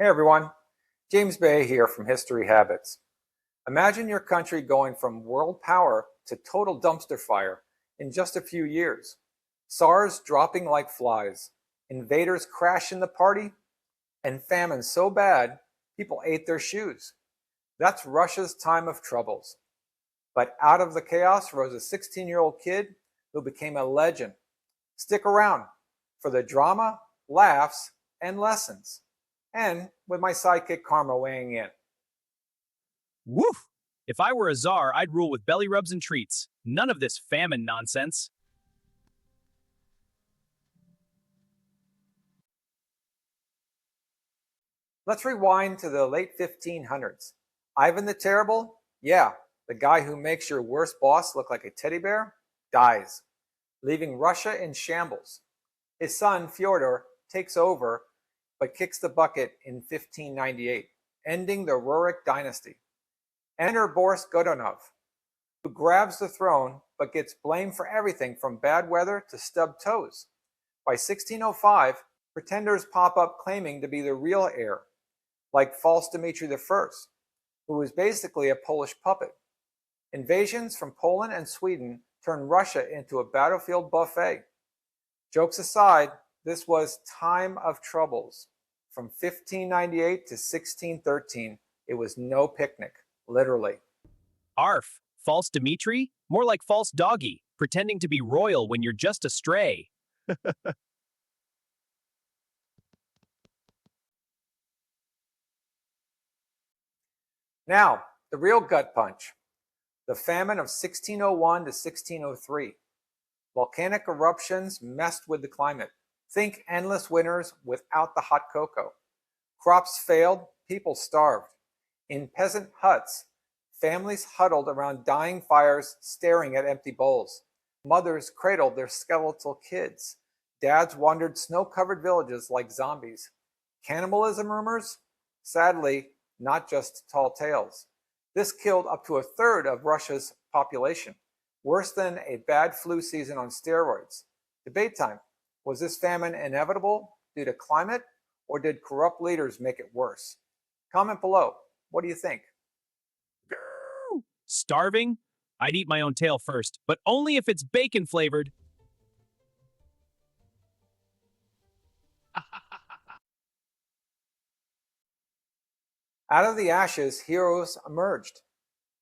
Hey everyone, James Bay here from History Habits. Imagine your country going from world power to total dumpster fire in just a few years. SARS dropping like flies, invaders crash in the party, and famine so bad people ate their shoes. That's Russia's time of troubles. But out of the chaos rose a 16-year-old kid who became a legend. Stick around for the drama, laughs, and lessons. And with my sidekick Karma weighing in. Woof! If I were a czar, I'd rule with belly rubs and treats. None of this famine nonsense. Let's rewind to the late 1500s. Ivan the Terrible, yeah, the guy who makes your worst boss look like a teddy bear, dies, leaving Russia in shambles. His son Fyodor takes over but kicks the bucket in 1598, ending the Rurik dynasty. Enter Boris Godunov, who grabs the throne but gets blamed for everything from bad weather to stubbed toes. By 1605, pretenders pop up claiming to be the real heir, like false Dmitry I, who was basically a Polish puppet. Invasions from Poland and Sweden turned Russia into a battlefield buffet. Jokes aside, this was time of troubles. From 1598 to 1613, it was no picnic, literally. Arf! False Dimitri? More like false doggy, pretending to be royal when you're just a stray. Now, the real gut punch. The famine of 1601 to 1603. Volcanic eruptions messed with the climate. Think endless winters without the hot cocoa. Crops failed, people starved. In peasant huts, families huddled around dying fires staring at empty bowls. Mothers cradled their skeletal kids. Dads wandered snow-covered villages like zombies. Cannibalism rumors? Sadly, not just tall tales. This killed up to a third of Russia's population. Worse than a bad flu season on steroids. Debate time. Was this famine inevitable due to climate, or did corrupt leaders make it worse? Comment below. What do you think? Starving? I'd eat my own tail first, but only if it's bacon flavored. Out of the ashes, heroes emerged.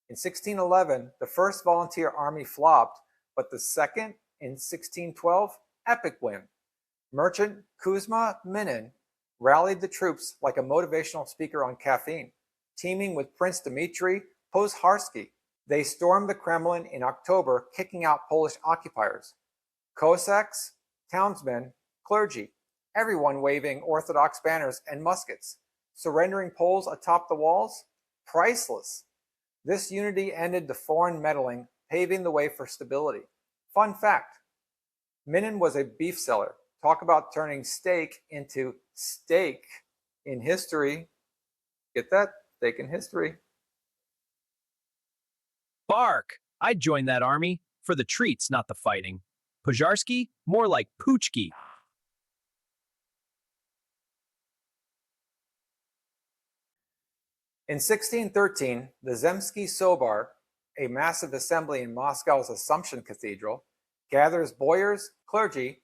In 1611, the first volunteer army flopped, but the second, in 1612, epic win. Merchant Kuzma Minin rallied the troops like a motivational speaker on caffeine. Teaming with Prince Dmitri Pozharsky, they stormed the Kremlin in October, kicking out Polish occupiers. Cossacks, townsmen, clergy, everyone waving Orthodox banners and muskets. Surrendering Poles atop the walls? Priceless. This unity ended the foreign meddling, paving the way for stability. Fun fact, Minin was a beef seller. Talk about turning steak into steak in history. Get that? Steak in history. Bark! I'd join that army. For the treats, not the fighting. Pozharsky? More like Poochki. In 1613, the Zemsky Sobar, a massive assembly in Moscow's Assumption Cathedral, gathers boyars, clergy,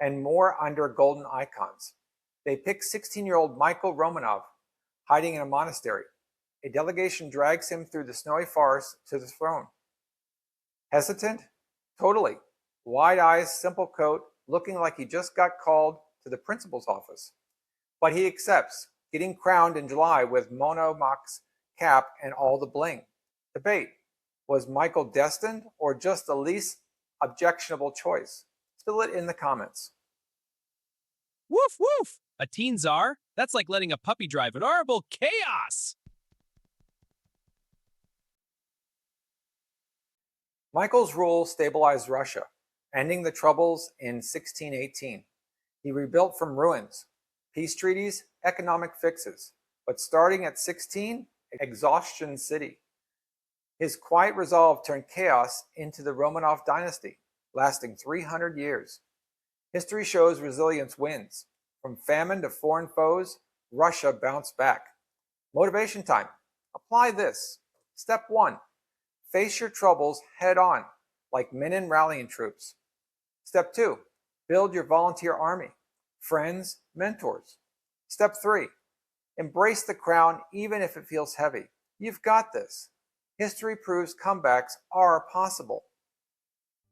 and more under golden icons. They pick 16-year-old Michael Romanov, hiding in a monastery. A delegation drags him through the snowy forest to the throne. Hesitant? Totally. Wide eyes, simple coat, looking like he just got called to the principal's office. But he accepts, getting crowned in July with monomox cap and all the bling. Debate. Was Michael destined or just the least objectionable choice? Spill it in the comments. Woof woof! A teen czar? That's like letting a puppy drive. Adorable chaos! Michael's rule stabilized Russia, ending the troubles in 1618. He rebuilt from ruins, peace treaties, economic fixes, but starting at 16, exhaustion city. His quiet resolve turned chaos into the Romanov dynasty, lasting 300 years. History shows resilience wins. From famine to foreign foes, Russia bounced back. Motivation time. Apply this. Step 1. Face your troubles head on, like Minin rallying troops. Step 2. Build your volunteer army. Friends, mentors. Step 3. Embrace the crown even if it feels heavy. You've got this. History proves comebacks are possible.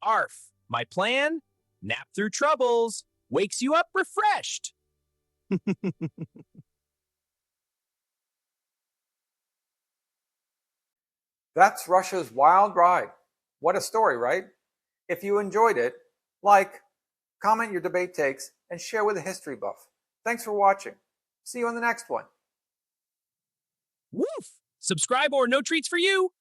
ARF, my plan? Nap through troubles. Wakes you up refreshed. That's Russia's wild ride. What a story, right? If you enjoyed it, like, comment your debate takes, and share with a history buff. Thanks for watching. See you on the next one. Woof! Subscribe or no treats for you.